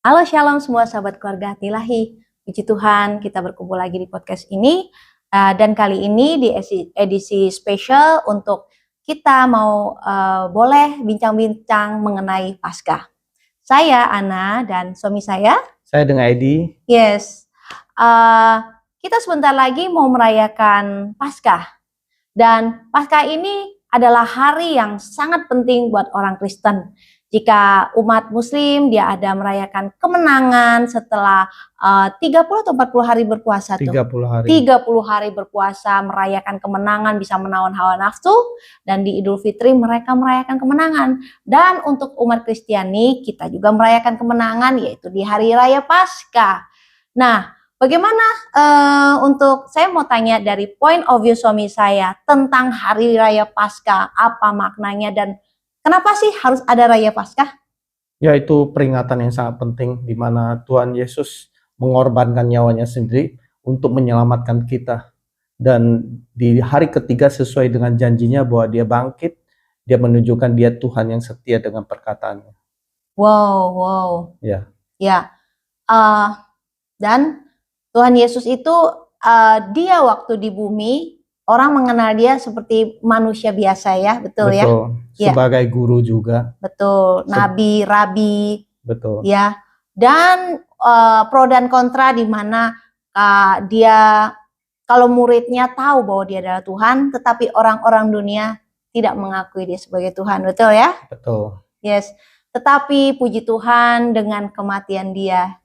Halo Shalom semua sahabat keluarga hati ilahi. Puji Tuhan kita berkumpul lagi di podcast ini. Dan kali ini di edisi spesial untuk kita mau boleh bincang-bincang mengenai Paskah. Saya Ana dan suami saya dengan Edi. Yes. Kita sebentar lagi mau merayakan Paskah. Dan Paskah ini adalah hari yang sangat penting buat orang Kristen. Jika umat muslim dia ada merayakan kemenangan setelah 30 atau 40 hari berpuasa 30 hari. 30 hari berpuasa merayakan kemenangan, bisa menawan hawa nafsu, dan di Idul Fitri mereka merayakan kemenangan. Dan untuk umat Kristiani kita juga merayakan kemenangan yaitu di hari raya Paskah. Nah, bagaimana untuk saya mau tanya dari point of view suami saya tentang hari raya Paskah, apa maknanya dan kenapa sih harus ada raya Paskah? Yaitu peringatan yang sangat penting di mana Tuhan Yesus mengorbankan nyawanya sendiri untuk menyelamatkan kita. Dan di hari ketiga sesuai dengan janjinya bahwa dia bangkit, dia menunjukkan dia Tuhan yang setia dengan perkataannya. Wow. Ya. Dan Tuhan Yesus itu dia waktu di bumi orang mengenal dia seperti manusia biasa ya, betul ya? Sebagai guru juga. Betul, nabi, rabi. Betul. Ya. Dan pro dan kontra di mana dia kalau muridnya tahu bahwa dia adalah Tuhan, tetapi orang-orang dunia tidak mengakui dia sebagai Tuhan, betul ya? Betul. Yes. Tetapi puji Tuhan dengan kematian dia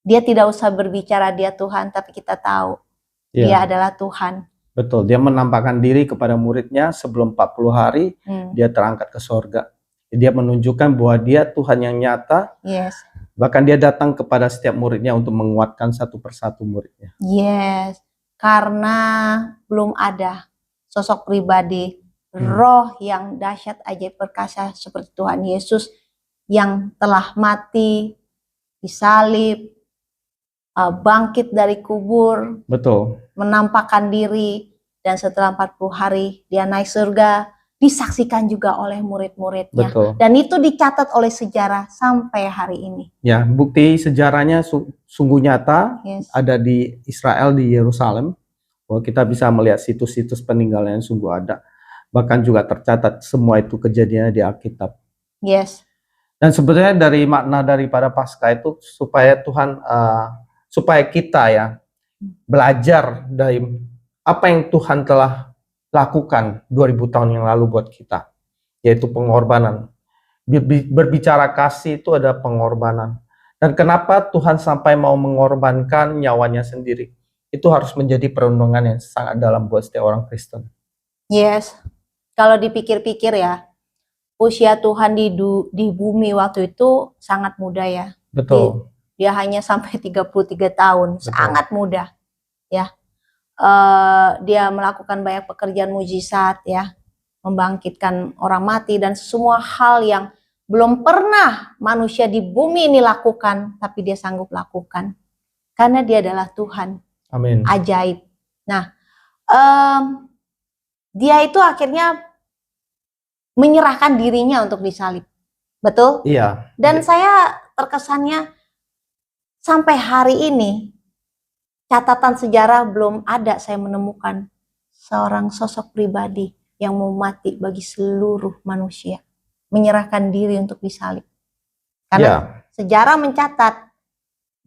tidak usah berbicara dia Tuhan, tapi kita tahu dia adalah Tuhan. Betul, dia menampakkan diri kepada muridnya sebelum 40 hari, dia terangkat ke sorga. Dia menunjukkan bahwa dia Tuhan yang nyata. Yes. Bahkan dia datang kepada setiap muridnya untuk menguatkan satu persatu muridnya. Yes, karena belum ada sosok pribadi, roh yang dahsyat ajaib perkasa seperti Tuhan Yesus yang telah mati, disalib, bangkit dari kubur. Betul. Menampakkan diri, dan setelah 40 hari dia naik surga, disaksikan juga oleh murid-muridnya. Betul. Dan itu dicatat oleh sejarah sampai hari ini. Ya, bukti sejarahnya sungguh nyata. Yes. Ada di Israel, di Yerusalem. Bahwa kita bisa melihat situs-situs peninggalan yang sungguh ada. Bahkan juga tercatat semua itu kejadiannya di Alkitab. Yes. Dan sebenarnya dari makna daripada Paskah itu supaya Tuhan, supaya kita ya belajar dari apa yang Tuhan telah lakukan 2000 tahun yang lalu buat kita, yaitu pengorbanan. Berbicara kasih itu ada pengorbanan. Dan kenapa Tuhan sampai mau mengorbankan nyawanya sendiri? Itu harus menjadi perenungan yang sangat dalam buat setiap orang Kristen. Yes, kalau dipikir-pikir ya, usia Tuhan di bumi waktu itu sangat muda ya. Betul. Dia hanya sampai 33 tahun, betul. Sangat muda ya. Dia melakukan banyak pekerjaan mujizat ya, membangkitkan orang mati dan semua hal yang belum pernah manusia di bumi ini lakukan, tapi dia sanggup lakukan karena dia adalah Tuhan. Amin. Ajaib. Nah, dia itu akhirnya menyerahkan dirinya untuk disalib, betul? Iya. Dan saya terkesannya sampai hari ini catatan sejarah belum ada saya menemukan seorang sosok pribadi yang mau mati bagi seluruh manusia, menyerahkan diri untuk disalib. Karena sejarah mencatat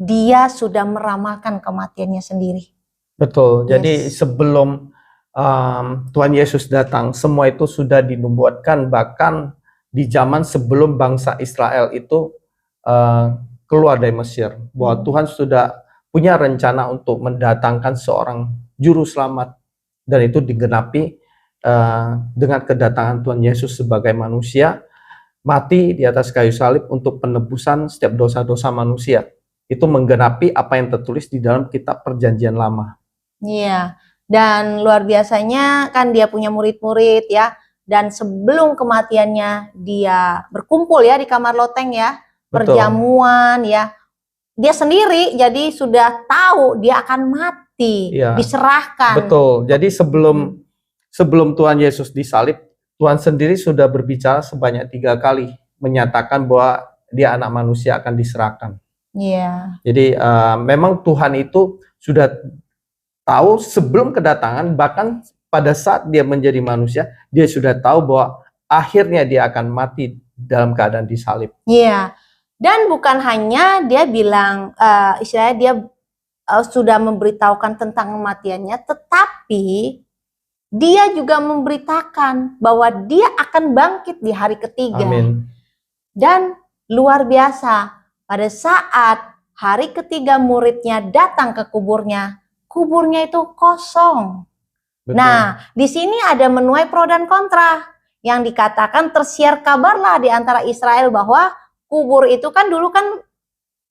dia sudah meramalkan kematiannya sendiri. Betul. Jadi sebelum Tuhan Yesus datang, semua itu sudah dinubuatkan bahkan di zaman sebelum bangsa Israel itu keluar dari Mesir, bahwa Tuhan sudah punya rencana untuk mendatangkan seorang juru selamat, dan itu digenapi dengan kedatangan Tuhan Yesus sebagai manusia, mati di atas kayu salib untuk penebusan setiap dosa-dosa manusia. Itu menggenapi apa yang tertulis di dalam kitab Perjanjian Lama. Iya, dan luar biasanya kan dia punya murid-murid ya, dan sebelum kematiannya dia berkumpul ya di kamar loteng ya, perjamuan ya. Dia sendiri jadi sudah tahu dia akan mati, diserahkan. Betul. Jadi sebelum Tuhan Yesus disalib, Tuhan sendiri sudah berbicara sebanyak 3 kali, menyatakan bahwa dia anak manusia akan diserahkan. Iya. Jadi memang Tuhan itu sudah tahu sebelum kedatangan, bahkan pada saat dia menjadi manusia, dia sudah tahu bahwa akhirnya dia akan mati dalam keadaan disalib. Iya. Dan bukan hanya dia bilang, istilahnya dia sudah memberitahukan tentang kematiannya, tetapi dia juga memberitakan bahwa dia akan bangkit di hari ketiga. Amin. Dan luar biasa, pada saat hari ketiga muridnya datang ke kuburnya itu kosong. Betul. Nah, di sini ada menuai pro dan kontra. Yang dikatakan tersiar kabarlah di antara Israel bahwa kubur itu kan dulu kan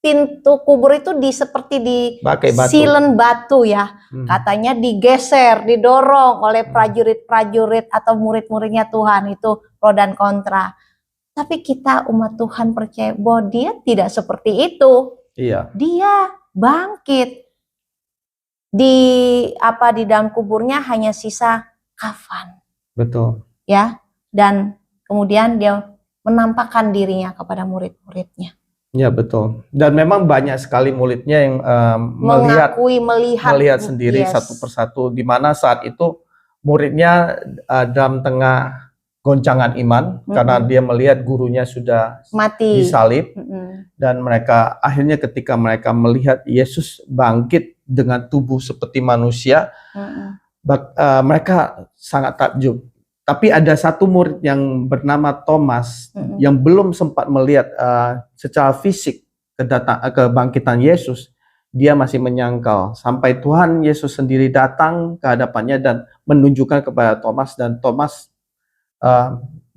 pintu kubur itu seperti Pakai batu. silen batu ya. Katanya digeser, didorong oleh prajurit-prajurit atau murid-muridnya Tuhan, itu pro dan kontra. Tapi kita umat Tuhan percaya bahwa dia tidak seperti itu. Iya. Dia bangkit. Di dalam kuburnya hanya sisa kafan. Betul. Ya. Dan kemudian dia menampakkan dirinya kepada murid-muridnya. Ya, betul. Dan memang banyak sekali muridnya yang melihat sendiri satu persatu, di mana saat itu muridnya dalam tengah goncangan iman karena dia melihat gurunya sudah mati, disalib, dan mereka akhirnya ketika mereka melihat Yesus bangkit dengan tubuh seperti manusia, mereka sangat takjub. Tapi ada satu murid yang bernama Thomas yang belum sempat melihat secara fisik kebangkitan Yesus. Dia masih menyangkal sampai Tuhan Yesus sendiri datang ke hadapannya dan menunjukkan kepada Thomas, dan Thomas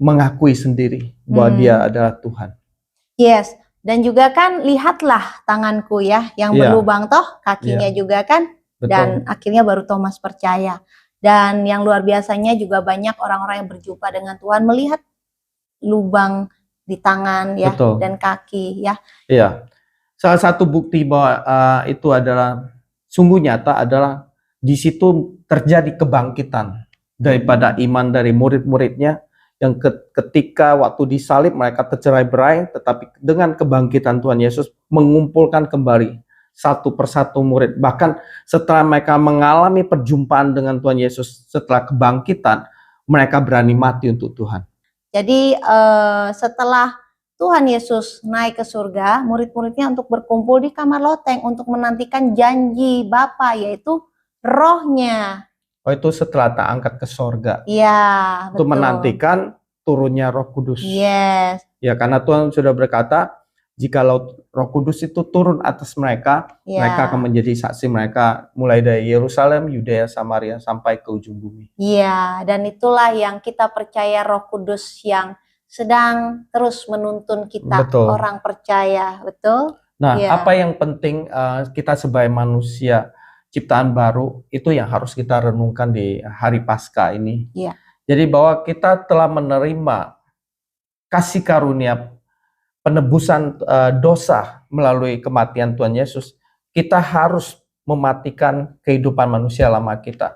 mengakui sendiri bahwa dia adalah Tuhan. Yes, dan juga kan lihatlah tanganku ya yang berlubang toh, kakinya juga kan. Betul. Dan akhirnya baru Thomas percaya. Dan yang luar biasanya juga banyak orang-orang yang berjumpa dengan Tuhan melihat lubang di tangan ya. Betul. Dan kaki ya. Iya. Salah satu bukti bahwa itu adalah sungguh nyata adalah di situ terjadi kebangkitan daripada iman dari murid-muridnya yang ketika waktu disalib mereka tercerai-berai, tetapi dengan kebangkitan Tuhan Yesus mengumpulkan kembali satu persatu murid. Bahkan setelah mereka mengalami perjumpaan dengan Tuhan Yesus setelah kebangkitan, mereka berani mati untuk Tuhan. Jadi setelah Tuhan Yesus naik ke surga, murid-muridnya untuk berkumpul di kamar loteng untuk menantikan janji Bapa, yaitu rohnya. Oh, itu setelah tak angkat ke surga. Iya, betul. Untuk menantikan turunnya Roh Kudus. Yes. Ya, karena Tuhan sudah berkata, jikalau Roh Kudus itu turun atas mereka, mereka akan menjadi saksi mereka mulai dari Yerusalem, Yudea, Samaria sampai ke ujung bumi. Iya, dan itulah yang kita percaya, Roh Kudus yang sedang terus menuntun kita, betul, orang percaya, betul? Nah, apa yang penting kita sebagai manusia ciptaan baru itu yang harus kita renungkan di hari Paskah ini. Iya. Jadi bahwa kita telah menerima kasih karunia penebusan dosa melalui kematian Tuhan Yesus, kita harus mematikan kehidupan manusia lama kita.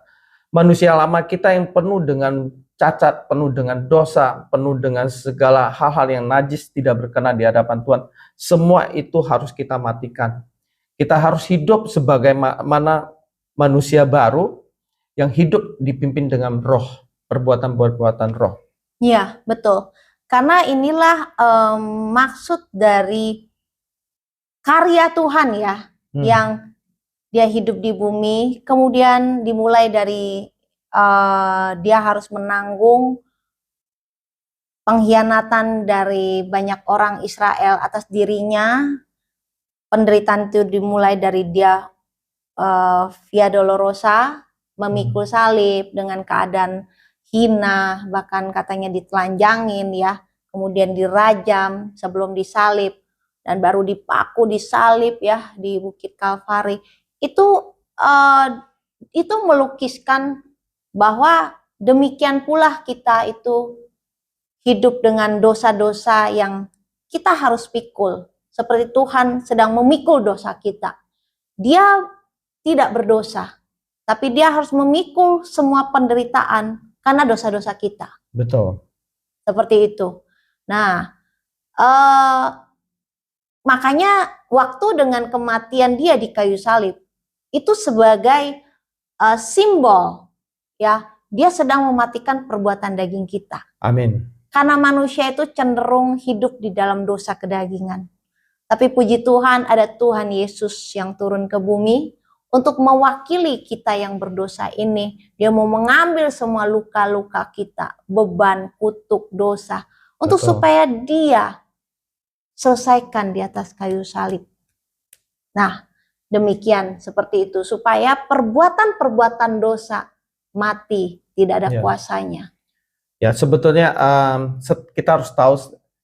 Manusia lama kita yang penuh dengan cacat, penuh dengan dosa, penuh dengan segala hal-hal yang najis, tidak berkenan di hadapan Tuhan. Semua itu harus kita matikan. Kita harus hidup sebagaimana manusia baru yang hidup dipimpin dengan roh, perbuatan-perbuatan roh. Iya, betul. Karena inilah maksud dari karya Tuhan ya, yang dia hidup di bumi, kemudian dimulai dari dia harus menanggung pengkhianatan dari banyak orang Israel atas dirinya. Penderitaan itu dimulai dari dia Via Dolorosa, memikul salib dengan keadaan hina, bahkan katanya ditelanjangin ya, kemudian dirajam sebelum disalib, dan baru dipaku disalib ya di Bukit Kalvari. Itu melukiskan bahwa demikian pula kita itu hidup dengan dosa-dosa yang kita harus pikul, seperti Tuhan sedang memikul dosa kita. Dia tidak berdosa, tapi dia harus memikul semua penderitaan karena dosa-dosa kita. Betul. Seperti itu. Nah, makanya waktu dengan kematian dia di kayu salib itu sebagai simbol, ya, dia sedang mematikan perbuatan daging kita. Amin. Karena manusia itu cenderung hidup di dalam dosa kedagingan. Tapi puji Tuhan, ada Tuhan Yesus yang turun ke bumi untuk mewakili kita yang berdosa ini. Dia mau mengambil semua luka-luka kita, beban, kutuk, dosa, untuk Betul. supaya dia selesaikan di atas kayu salib. Nah, demikian seperti itu, supaya perbuatan-perbuatan dosa mati, tidak ada Ya. kuasanya. Ya, sebetulnya kita harus tahu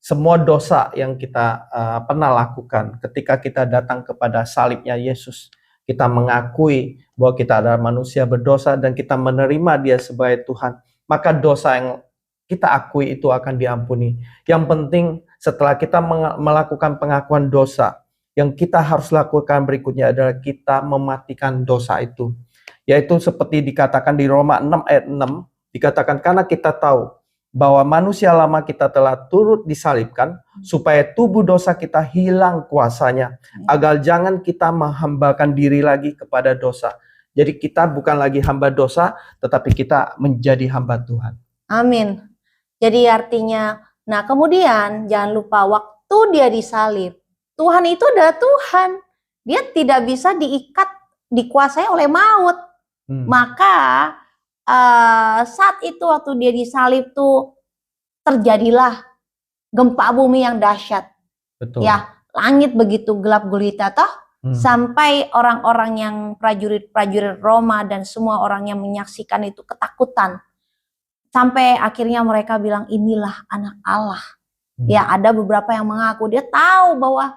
semua dosa yang kita pernah lakukan ketika kita datang kepada salibnya Yesus. Kita mengakui bahwa kita adalah manusia berdosa dan kita menerima dia sebagai Tuhan. Maka dosa yang kita akui itu akan diampuni. Yang penting setelah kita melakukan pengakuan dosa, yang kita harus lakukan berikutnya adalah kita mematikan dosa itu. Yaitu seperti dikatakan di Roma 6 ayat 6, dikatakan karena kita tahu bahwa manusia lama kita telah turut disalibkan supaya tubuh dosa kita hilang kuasanya, agar jangan kita menghambakan diri lagi kepada dosa. Jadi kita bukan lagi hamba dosa, tetapi kita menjadi hamba Tuhan. Amin. Jadi artinya, nah kemudian jangan lupa waktu dia disalib, Tuhan itu adalah Tuhan. Dia tidak bisa diikat, dikuasai oleh maut. Maka saat itu waktu dia disalib tuh terjadilah gempa bumi yang dahsyat. Betul. Ya, langit begitu gelap gulita toh, sampai orang-orang yang prajurit-prajurit Roma dan semua orang yang menyaksikan itu ketakutan. Sampai akhirnya mereka bilang inilah anak Allah. Ya, ada beberapa yang mengaku dia tahu bahwa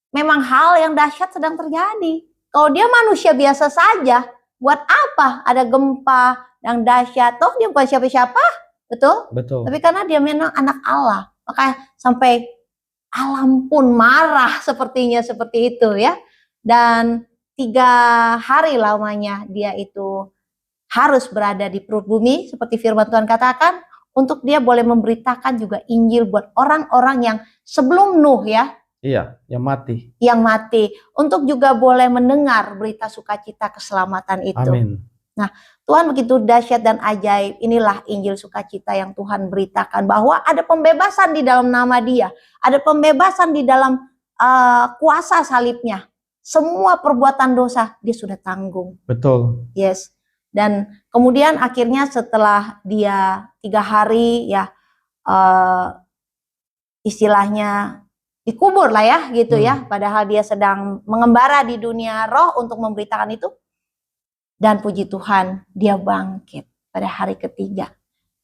memang hal yang dahsyat sedang terjadi. Kalau dia manusia biasa saja, buat apa ada gempa yang dahsyat? Toh dia bukan siapa-siapa, betul? Betul. Tapi karena dia memang anak Allah, maka sampai alam pun marah sepertinya seperti itu ya. Dan 3 hari lamanya dia itu harus berada di perut bumi seperti firman Tuhan katakan, untuk dia boleh memberitakan juga Injil buat orang-orang yang sebelum Nuh ya. Iya, yang mati. Yang mati, untuk juga boleh mendengar berita sukacita keselamatan itu. Amin. Nah, Tuhan begitu dahsyat dan ajaib. Inilah Injil sukacita yang Tuhan beritakan, bahwa ada pembebasan di dalam nama Dia, ada pembebasan di dalam kuasa salibnya. Semua perbuatan dosa dia sudah tanggung. Betul. Yes. Dan kemudian akhirnya setelah dia 3 hari ya istilahnya dikubur lah ya gitu ya, padahal dia sedang mengembara di dunia roh untuk memberitakan itu. Dan puji Tuhan dia bangkit pada hari ketiga.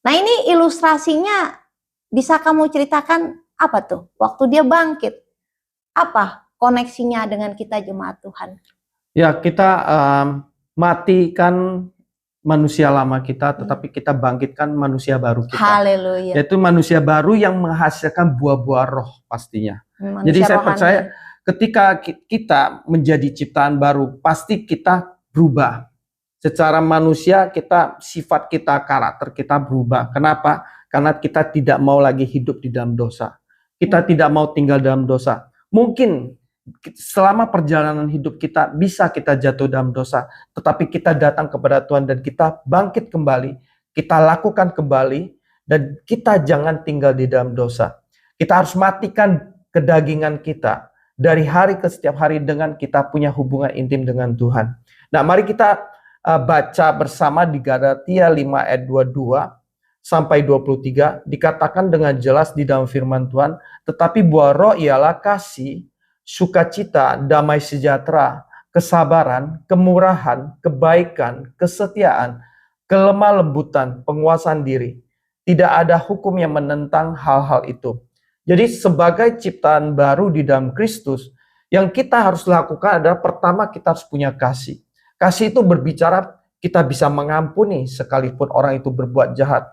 Nah ini ilustrasinya, bisa kamu ceritakan apa tuh waktu dia bangkit? Apa koneksinya dengan kita jemaat Tuhan? Ya, kita matikan manusia lama kita, tetapi kita bangkitkan manusia baru kita. Haleluya. Yaitu manusia baru yang menghasilkan buah-buah roh pastinya. Jadi saya percaya ketika kita menjadi ciptaan baru, pasti kita berubah. Secara manusia kita, sifat kita, karakter kita berubah. Kenapa? Karena kita tidak mau lagi hidup di dalam dosa. Kita tidak mau tinggal dalam dosa. Mungkin selama perjalanan hidup kita bisa kita jatuh dalam dosa, tetapi kita datang kepada Tuhan dan kita bangkit kembali, kita lakukan kembali, dan kita jangan tinggal di dalam dosa. Kita harus matikan kedagingan kita dari hari ke setiap hari dengan kita punya hubungan intim dengan Tuhan. Nah, mari kita baca bersama di Galatia 5 ayat 22 sampai 23, dikatakan dengan jelas di dalam firman Tuhan, tetapi buah roh ialah kasih, sukacita, damai sejahtera, kesabaran, kemurahan, kebaikan, kesetiaan, kelemah lembutan, penguasaan diri. Tidak ada hukum yang menentang hal-hal itu. Jadi sebagai ciptaan baru di dalam Kristus, yang kita harus lakukan adalah pertama kita harus punya kasih. Kasih itu berbicara kita bisa mengampuni sekalipun orang itu berbuat jahat.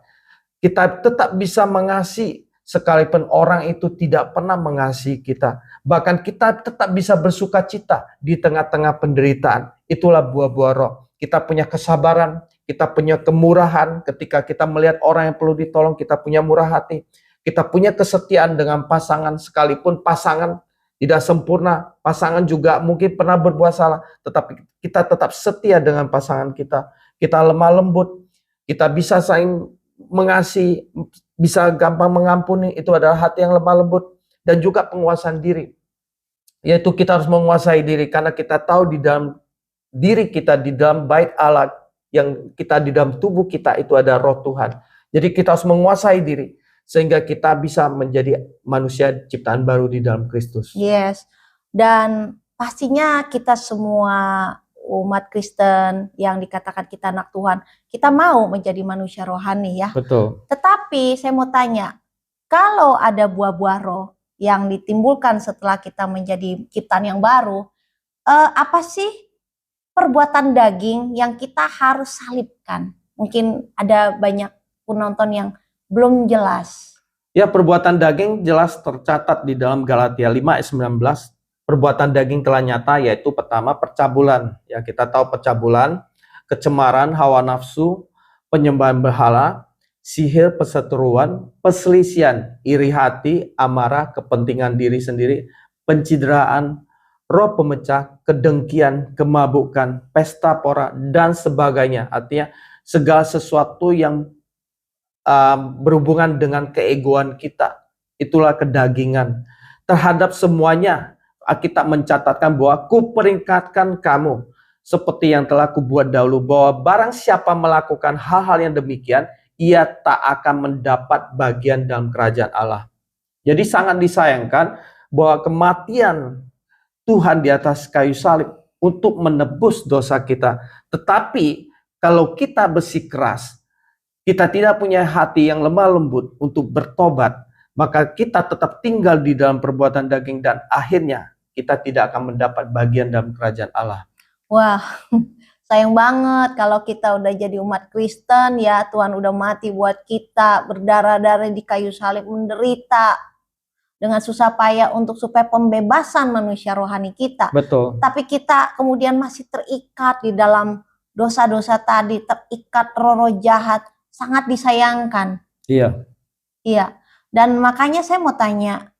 Kita tetap bisa mengasihi sekalipun orang itu tidak pernah mengasihi kita. Bahkan kita tetap bisa bersuka cita di tengah-tengah penderitaan. Itulah buah-buah roh. Kita punya kesabaran, kita punya kemurahan. Ketika kita melihat orang yang perlu ditolong, kita punya murah hati. Kita punya kesetiaan dengan pasangan, sekalipun pasangan tidak sempurna. Pasangan juga mungkin pernah berbuat salah, tetapi kita tetap setia dengan pasangan kita. Kita lemah lembut, kita bisa saling mengasihi, bisa gampang mengampuni. Itu adalah hati yang lemah lembut. Dan juga penguasaan diri, yaitu kita harus menguasai diri karena kita tahu di dalam diri kita, di dalam bait Allah yang kita di dalam tubuh kita itu ada roh Tuhan. Jadi kita harus menguasai diri sehingga kita bisa menjadi manusia ciptaan baru di dalam Kristus. Yes. Dan pastinya kita semua umat Kristen yang dikatakan kita anak Tuhan, kita mau menjadi manusia rohani ya. Betul. Tetapi saya mau tanya, kalau ada buah-buah roh yang ditimbulkan setelah kita menjadi ciptaan yang baru, apa sih perbuatan daging yang kita harus salibkan? Mungkin ada banyak penonton yang belum jelas. Ya, perbuatan daging jelas tercatat di dalam Galatia 5 ayat 19. Perbuatan daging telah nyata, yaitu pertama percabulan. Ya, kita tahu percabulan, kecemaran, hawa nafsu, penyembahan berhala, sihir, perseteruan, perselisihan, iri hati, amarah, kepentingan diri sendiri, pencideraan, roh pemecah, kedengkian, kemabukan, pesta pora, dan sebagainya. Artinya segala sesuatu yang berhubungan dengan keegoan kita, itulah kedagingan. Terhadap semuanya, kita mencatatkan bahwa kuperingatkan kamu, seperti yang telah kubuat dahulu, bahwa barang siapa melakukan hal-hal yang demikian, ia tak akan mendapat bagian dalam kerajaan Allah. Jadi sangat disayangkan bahwa kematian Tuhan di atas kayu salib untuk menebus dosa kita. Tetapi kalau kita bersikeras, kita tidak punya hati yang lemah lembut untuk bertobat, maka kita tetap tinggal di dalam perbuatan daging dan akhirnya kita tidak akan mendapat bagian dalam kerajaan Allah. Wah, sayang banget kalau kita udah jadi umat Kristen ya, Tuhan udah mati buat kita, berdarah-darah di kayu salib, menderita dengan susah payah untuk supaya pembebasan manusia rohani kita. Betul. Tapi kita kemudian masih terikat di dalam dosa-dosa tadi, terikat roh-roh jahat, sangat disayangkan. Iya. Iya. Dan makanya saya mau tanya,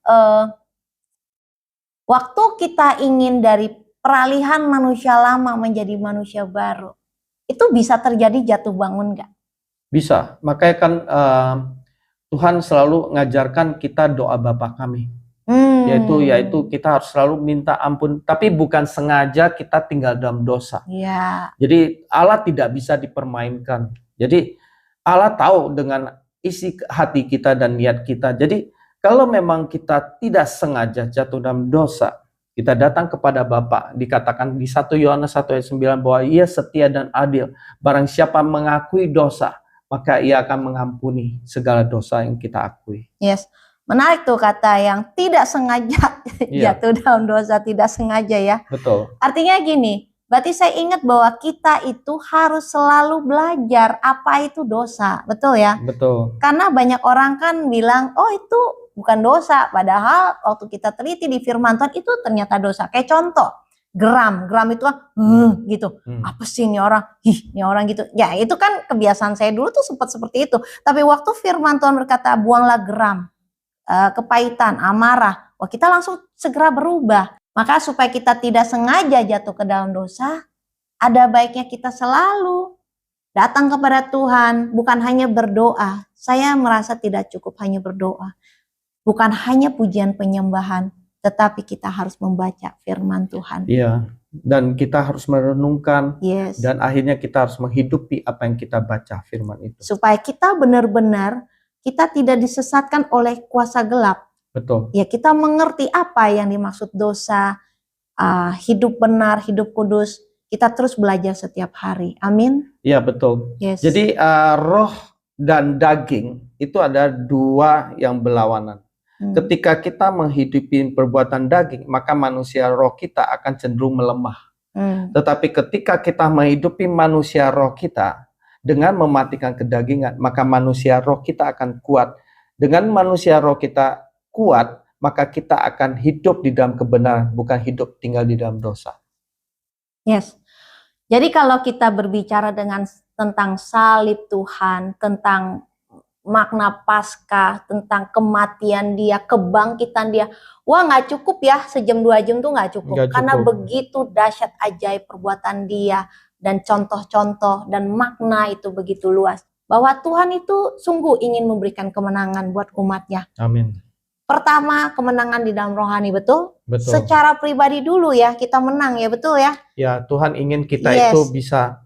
waktu kita ingin dari peralihan manusia lama menjadi manusia baru, itu bisa terjadi jatuh bangun nggak? Bisa. Makanya kan Tuhan selalu ngajarkan kita doa Bapa kami. Yaitu kita harus selalu minta ampun, tapi bukan sengaja kita tinggal dalam dosa. Ya. Jadi Allah tidak bisa dipermainkan. Jadi Allah tahu dengan isi hati kita dan niat kita. Jadi kalau memang kita tidak sengaja jatuh dalam dosa, kita datang kepada Bapa, dikatakan di 1 Yohanes 1 ayat 9 bahwa ia setia dan adil. Barang siapa mengakui dosa, maka ia akan mengampuni segala dosa yang kita akui. Yes, menarik tuh kata yang tidak sengaja jatuh dalam dosa, tidak sengaja ya. Betul. Artinya gini, berarti saya ingat bahwa kita itu harus selalu belajar apa itu dosa, betul ya? Betul. Karena banyak orang kan bilang, oh itu bukan dosa, padahal waktu kita teliti di firman Tuhan itu ternyata dosa. Kayak contoh, geram itu gitu. Apa sih ini orang? Ini orang gitu. Ya itu kan kebiasaan saya dulu tuh sempat seperti itu. Tapi waktu firman Tuhan berkata buanglah geram, kepahitan, amarah, wah kita langsung segera berubah. Maka supaya kita tidak sengaja jatuh ke dalam dosa, ada baiknya kita selalu datang kepada Tuhan, bukan hanya berdoa. Saya merasa tidak cukup hanya berdoa. Bukan hanya pujian penyembahan, tetapi kita harus membaca firman Tuhan. Iya, dan kita harus merenungkan, Yes. Dan akhirnya kita harus menghidupi apa yang kita baca firman itu. Supaya kita benar-benar, kita tidak disesatkan oleh kuasa gelap. Betul. Ya, kita mengerti apa yang dimaksud dosa, hidup benar, hidup kudus. Kita terus belajar setiap hari. Amin. Iya, betul. Yes. Jadi roh dan daging itu ada dua yang berlawanan. Ketika kita menghidupi perbuatan daging, maka manusia roh kita akan cenderung melemah. Tetapi ketika kita menghidupi manusia roh kita dengan mematikan kedagingan, maka manusia roh kita akan kuat. Dengan manusia roh kita kuat, maka kita akan hidup di dalam kebenaran, bukan hidup tinggal di dalam dosa. Yes. Jadi kalau kita berbicara tentang salib Tuhan, tentang makna Paskah, tentang kematian dia, kebangkitan dia. Wah, nggak cukup ya, sejam 2 jam tuh nggak cukup. Nggak Karena cukup. begitu dahsyat ajaib perbuatan dia, dan contoh-contoh dan makna itu begitu luas. Bahwa Tuhan itu sungguh ingin memberikan kemenangan buat umatnya. Amin. Pertama, kemenangan di dalam rohani, betul? Betul. Secara pribadi dulu ya, kita menang ya, betul ya? Ya, Tuhan ingin kita Yes. itu bisa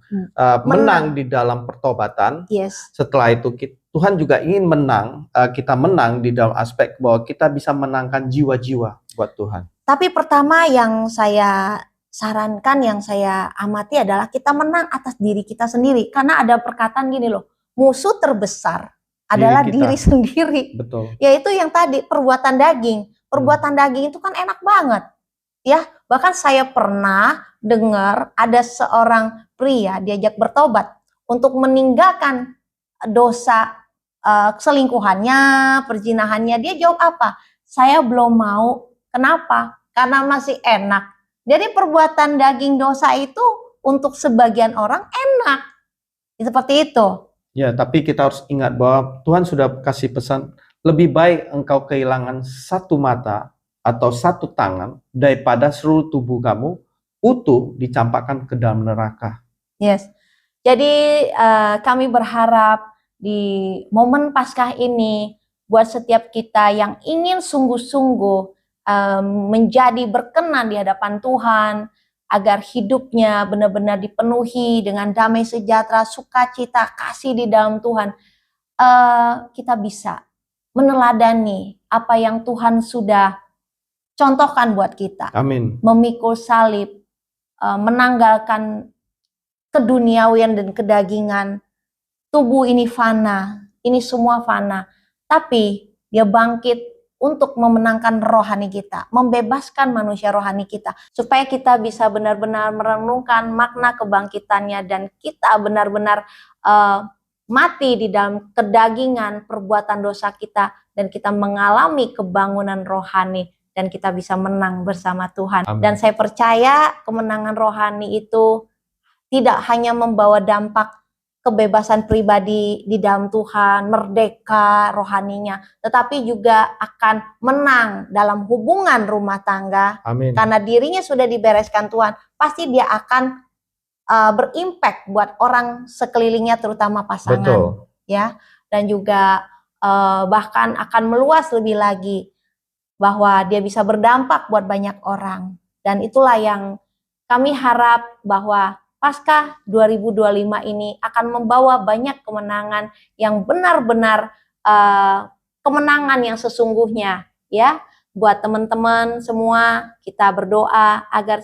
menang di dalam pertobatan. Yes. Setelah itu Tuhan juga ingin menang, kita menang di dalam aspek bahwa kita bisa menangkan jiwa-jiwa buat Tuhan. Tapi pertama yang saya sarankan, yang saya amati adalah kita menang atas diri kita sendiri. Karena ada perkataan gini loh, musuh terbesar adalah diri sendiri. Betul. Yaitu yang tadi, perbuatan daging. Perbuatan daging itu kan enak banget. Ya, bahkan saya pernah dengar ada seorang pria diajak bertobat untuk meninggalkan dosa selingkuhannya, perzinahannya. Dia jawab apa? Saya belum mau. Kenapa? Karena masih enak. Jadi perbuatan daging dosa itu untuk sebagian orang enak. Seperti itu. Ya, tapi kita harus ingat bahwa Tuhan sudah kasih pesan, lebih baik engkau kehilangan satu mata atau satu tangan daripada seluruh tubuh kamu utuh dicampakkan ke dalam neraka. Yes. Jadi kami berharap di momen Paskah ini buat setiap kita yang ingin sungguh-sungguh menjadi berkenan di hadapan Tuhan, agar hidupnya benar-benar dipenuhi dengan damai sejahtera, sukacita, kasih di dalam Tuhan. Kita bisa meneladani apa yang Tuhan sudah contohkan buat kita. Amin. Memikul salib, menanggalkan keduniawian dan kedagingan. Tubuh ini fana, ini semua fana. Tapi dia bangkit untuk memenangkan rohani kita, membebaskan manusia rohani kita, supaya kita bisa benar-benar merenungkan makna kebangkitannya, dan kita benar-benar mati di dalam kedagingan perbuatan dosa kita, dan kita mengalami kebangunan rohani, dan kita bisa menang bersama Tuhan. Amin. Dan saya percaya kemenangan rohani itu tidak hanya membawa dampak kebebasan pribadi di dalam Tuhan, merdeka rohaninya, tetapi juga akan menang dalam hubungan rumah tangga. Amin. Karena dirinya sudah dibereskan Tuhan, pasti dia akan berimpact buat orang sekelilingnya, terutama pasangan. Betul. Ya, dan juga bahkan akan meluas lebih lagi, bahwa dia bisa berdampak buat banyak orang. Dan itulah yang kami harap, bahwa Paskah 2025 ini akan membawa banyak kemenangan yang benar-benar kemenangan yang sesungguhnya, ya. Buat teman-teman semua, kita berdoa agar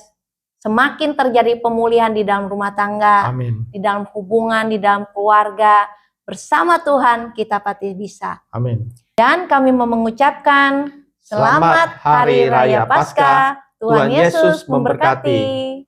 semakin terjadi pemulihan di dalam rumah tangga, Amin. di dalam hubungan, di dalam keluarga. Bersama Tuhan kita pasti bisa. Amin. Dan kami mau mengucapkan Selamat Hari Raya Paskah. Tuhan Yesus memberkati.